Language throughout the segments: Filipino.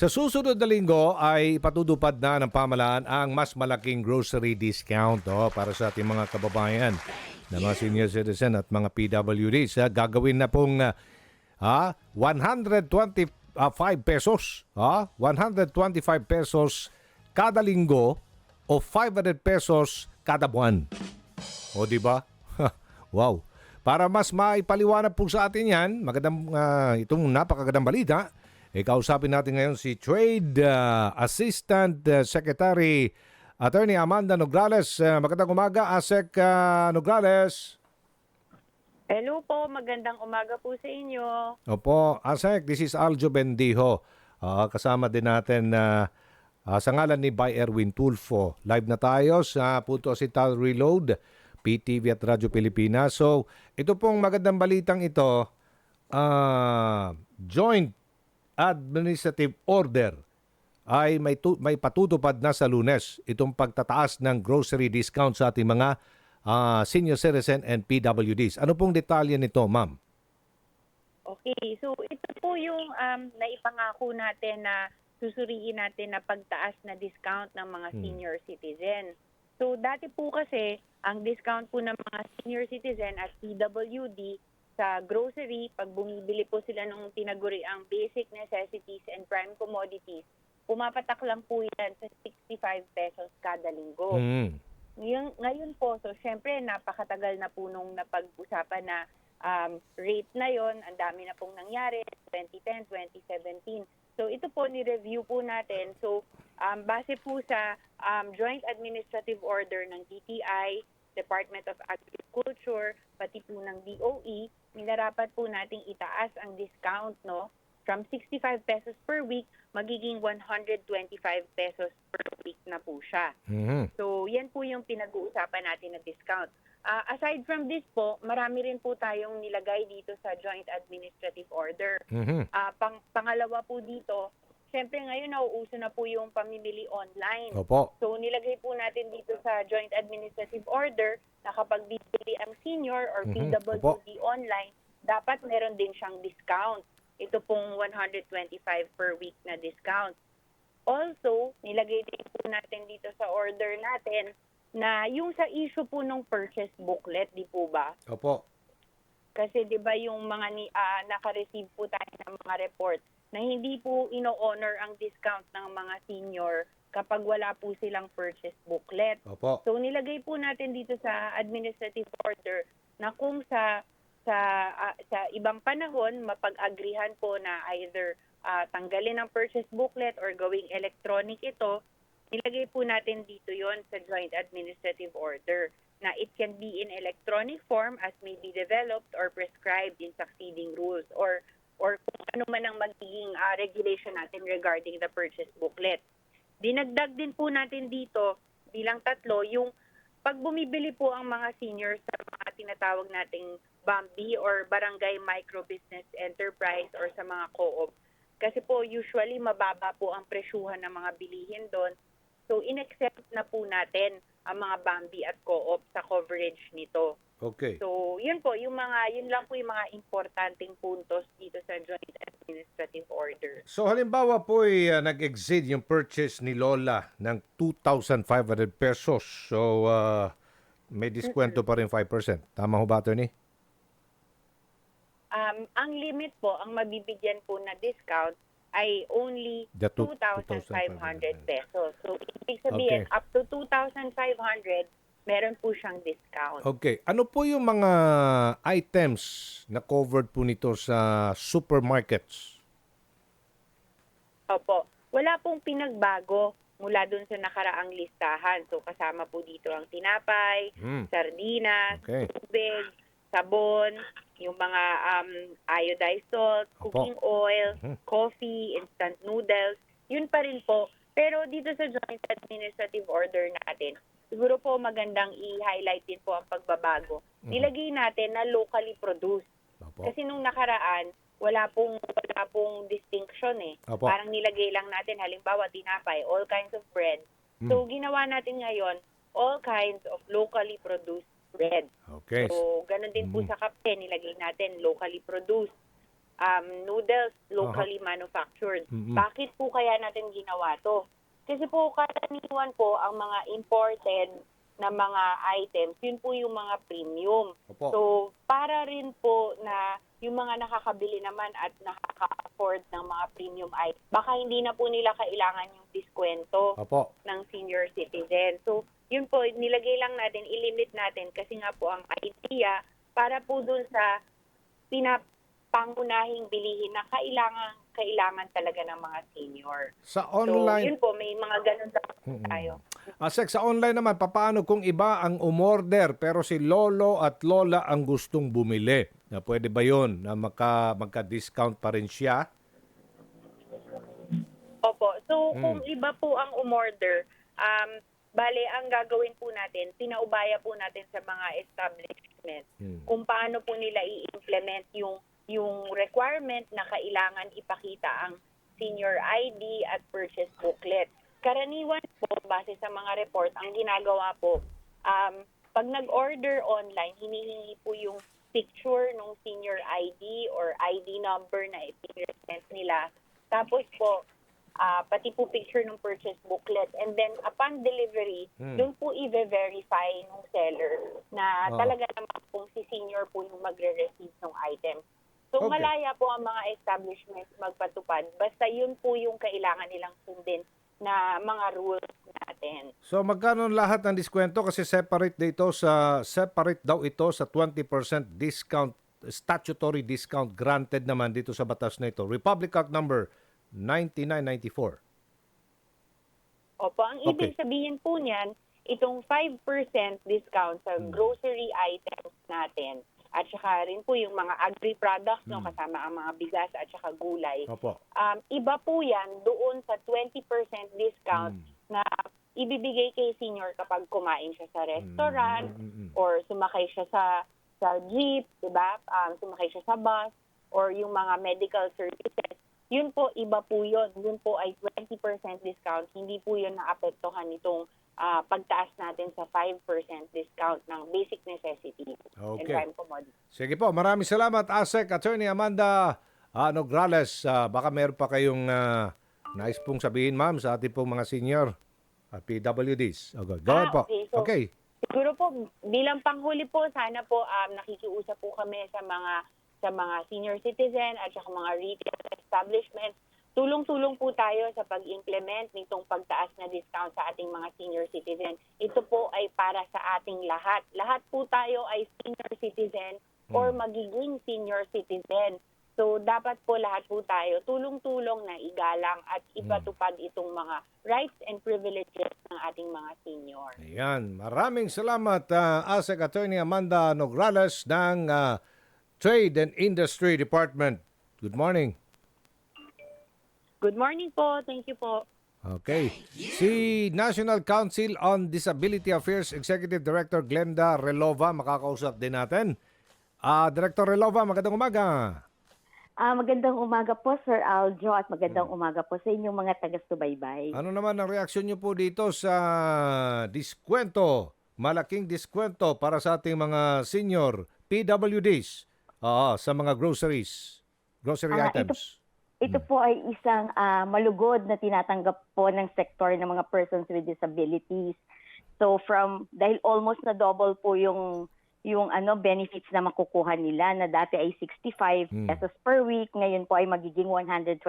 Sa susunod na linggo ay patutupad na ng pamahalaan ang mas malaking grocery discount para sa ating mga kababayan na mga senior citizen at mga PWDs. Gagawin na pong 125 pesos. 125 pesos kada linggo o 500 pesos kada buwan. O di ba? Wow. Para mas maipaliwanag po sa atin yan, magandang itong napakagandang balita, kausapin natin ngayon si Trade Assistant Secretary Attorney Amanda Nograles. Magandang umaga, ASEC Nograles. Hello po, magandang umaga po sa inyo. Opo, ASEC, this is Aljo Bendijo. Kasama din natin sa ngalan ni By Erwin Tulfo. Live na tayo sa Punto Asital Reload, PTV at Radyo Pilipinas. So, ito pong magandang balitang ito, joint administrative order ay may patutupad na sa Lunes itong pagtataas ng grocery discount sa ating mga senior citizen and PWDs. Ano pong detalye nito, ma'am? Okay, so ito po yung naipangako natin na susuriin natin na pagtaas na discount ng mga senior citizen. So dati po kasi ang discount po ng mga senior citizen at PWD sa grocery, pag bumibili po sila ng tinaguri ang basic necessities and prime commodities, pumapatak lang po yan sa 65 pesos kada linggo. Ngayon po, so syempre napakatagal na po nung napag-usapan na rate na yon, ang dami na pong nangyari, 2010, 2017. So ito po, ni-review po natin. So base po sa Joint Administrative Order ng DTI, Department of Agriculture, pati po ng DOE, minarapat po nating itaas ang discount, no? From 65 pesos per week, magiging 125 pesos per week na po siya. So, yan po yung pinag-uusapan natin na discount. Aside from this po, marami rin po tayong nilagay dito sa Joint Administrative Order. Pangalawa po dito, syempre ngayon nauuso na po yung pamimili online. Opo. So nilagay po natin dito sa Joint Administrative Order na kapag bibili ang senior or PWD online, dapat meron din siyang discount. Ito pong 125 per week na discount. Also, nilagay din po natin dito sa order natin na yung sa issue po ng purchase booklet, di po ba? Opo. Kasi di ba yung mga naka-receive po tayo ng mga report na hindi po ino-honor ang discount ng mga senior kapag wala po silang purchase booklet. Opo. So nilagay po natin dito sa administrative order na kung sa ibang panahon mapag-agrihan po na either tanggalin ang purchase booklet or gawing electronic ito, nilagay po natin dito yon sa Joint Administrative Order na it can be in electronic form as may be developed or prescribed in succeeding rules or kung ano man ang magiging regulation natin regarding the purchase booklet. Dinagdag din po natin dito bilang tatlo yung pag bumibili po ang mga seniors sa mga tinatawag nating BAMBI or Barangay Micro Business Enterprise or sa mga co-op. Kasi po usually mababa po ang presyuhan ng mga bilihin doon. So in-accept na po natin ang mga BAMBI at co-op sa coverage nito. Okay. So, yun lang po yung mga importanteng puntos dito sa Joint Administrative Order. So halimbawa po nag-exceed yung purchase ni Lola ng 2,500 pesos. So may diskwento pa rin 5%. Tama ho ba, Attorney? Ang limit po, ang mabibigyan po na discount ay only The 2,500 pesos. So, ibig sabihin, up to 2,500, meron po siyang discount. Okay. Ano po yung mga items na covered po nito sa supermarkets? Opo. Wala pong pinagbago mula dun sa nakaraang listahan. So, kasama po dito ang tinapay, sardinas, tubig, sabon, yung mga iodized salt, cooking oil, coffee, instant noodles. Yun pa rin po. Pero dito sa Joint Administrative Order natin, siguro po magandang i-highlight din po ang pagbabago. Nilagay natin na locally produced. Kasi nung nakaraan, wala pong distinction eh. Parang nilagay lang natin, halimbawa tinapay, all kinds of bread. So ginawa natin ngayon, all kinds of locally produced bread. Okay. So ganun din po sa kape, nilagay natin locally produced. noodles locally manufactured. Mm-mm. Bakit po kaya natin ginawa to? Kasi po karaniwan po ang mga imported na mga items, yun po yung mga premium. Opo. So, para rin po na yung mga nakakabili naman at nakaka-afford ng mga premium items, baka hindi na po nila kailangan yung diskwento Opo. ng senior citizen. So, yun po, nilagay lang natin, ilimit natin kasi nga po ang idea para po dun sa pinapangunahing bilihin na kailangan talaga ng mga senior. Sa So, online, yun po, may mga ganun tayo. Asek, sa online naman, papaano kung iba ang umorder pero si lolo at lola ang gustong bumili? Na pwede ba yun na magka-discount pa rin siya? Opo. So, kung iba po ang umorder, bale, ang gagawin po natin, pinaubaya po natin sa mga establishment kung paano po nila i-implement yung requirement na kailangan ipakita ang senior ID at purchase booklet. Karaniwan po, base sa mga report, ang ginagawa po, pag nag-order online, hinihingi po yung picture ng senior ID or ID number na i-present nila. Tapos po, pati po picture ng purchase booklet. And then, upon delivery, doon po i-verify ng seller na talaga naman kung si senior po yung magre-receive ng item. So, Okay. malaya po ang mga establishments magpatupad. Basta yun po yung kailangan nilang sundin na mga rules natin. So magkano lahat ng diskwento kasi separate daw ito sa 20% discount, statutory discount granted naman dito sa batas na ito. Republic Act number 9994. Opo, ang ibig sabihin po niyan, itong 5% discount sa grocery items natin at saka rin po yung mga agri-products, no, kasama ang mga bigas at saka gulay. Opo. Iba po yan doon sa 20% discount na ibibigay kay senior kapag kumain siya sa restaurant or sumakay siya sa jeep, diba? Sumakay siya sa bus or yung mga medical services. Yun po, iba po yun. Yun po ay 20% discount. Hindi po yun naapektuhan nitong pagtaas natin sa 5% discount ng basic necessities and prime commodities. Sige po, maraming salamat ASEC Attorney Amanda Nograles. Baka meron pa kayong nais pong sabihin, ma'am, sa ating pong mga senior at PWDs. Okay, go ahead po. Okay. So, Okay. siguro po, bilang panghuli po, sana po nakikiusap po kami sa mga senior citizen at saka mga retail establishments. Tulong-tulong po tayo sa pag-implement nitong pagtaas na discount sa ating mga senior citizen. Ito po ay para sa ating lahat. Lahat po tayo ay senior citizen or magiging senior citizen. So, dapat po lahat po tayo tulong-tulong na igalang at ipatupad itong mga rights and privileges ng ating mga senior. Ayan. Maraming salamat, ASEC Attorney Amanda Nograles ng Trade and Industry Department. Good morning. Good morning po. Thank you po. Okay. Si National Council on Disability Affairs Executive Director Glenda Relova, makakausap din natin. Director Relova, magandang umaga. Magandang umaga po, Sir Aljo, at magandang umaga po sa inyong mga taga-subaybay. Ano naman ang reaksyon niyo po dito sa diskwento, malaking diskwento para sa ating mga senior PWDs sa mga grocery items? Ito po ay isang malugod na tinatanggap po ng sektor ng mga persons with disabilities. So dahil almost na double po yung benefits na makukuha nila, na dati ay 65 pesos per week, ngayon po ay magiging 125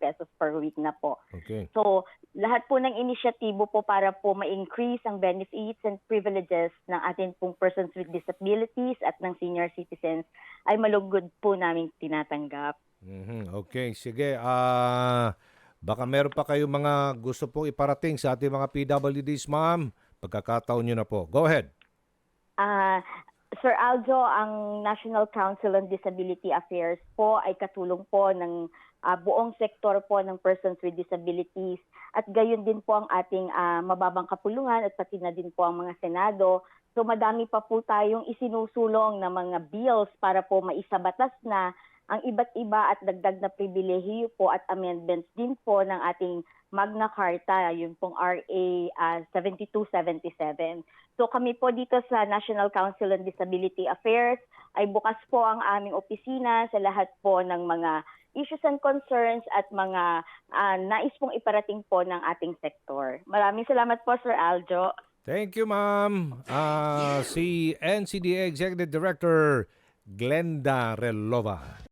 pesos per week na po. Okay. So lahat po ng inisyatibo po para po ma-increase ang benefits and privileges ng ating pong persons with disabilities at ng senior citizens ay malugod po namin tinatanggap. Okay, sige. Baka meron pa kayong mga gusto pong iparating sa ating mga PWDs, ma'am. Pagkakataon nyo na po. Go ahead. Sir Aljo, ang National Council on Disability Affairs po ay katulong po ng buong sektor po ng persons with disabilities at gayon din po ang ating mababang kapulungan at pati na din po ang mga Senado. So madami pa po tayong isinusulong na mga bills para po maisabatas na ang iba't iba at dagdag na pribilehiyo po at amendments din po ng ating Magna Carta, yung pong RA 7277. So kami po dito sa National Council on Disability Affairs ay bukas po ang aming opisina sa lahat po ng mga issues and concerns at mga nais pong iparating po ng ating sektor. Maraming salamat po, Sir Aljo. Thank you, ma'am. Si NCDA Executive Director Glenda Relova.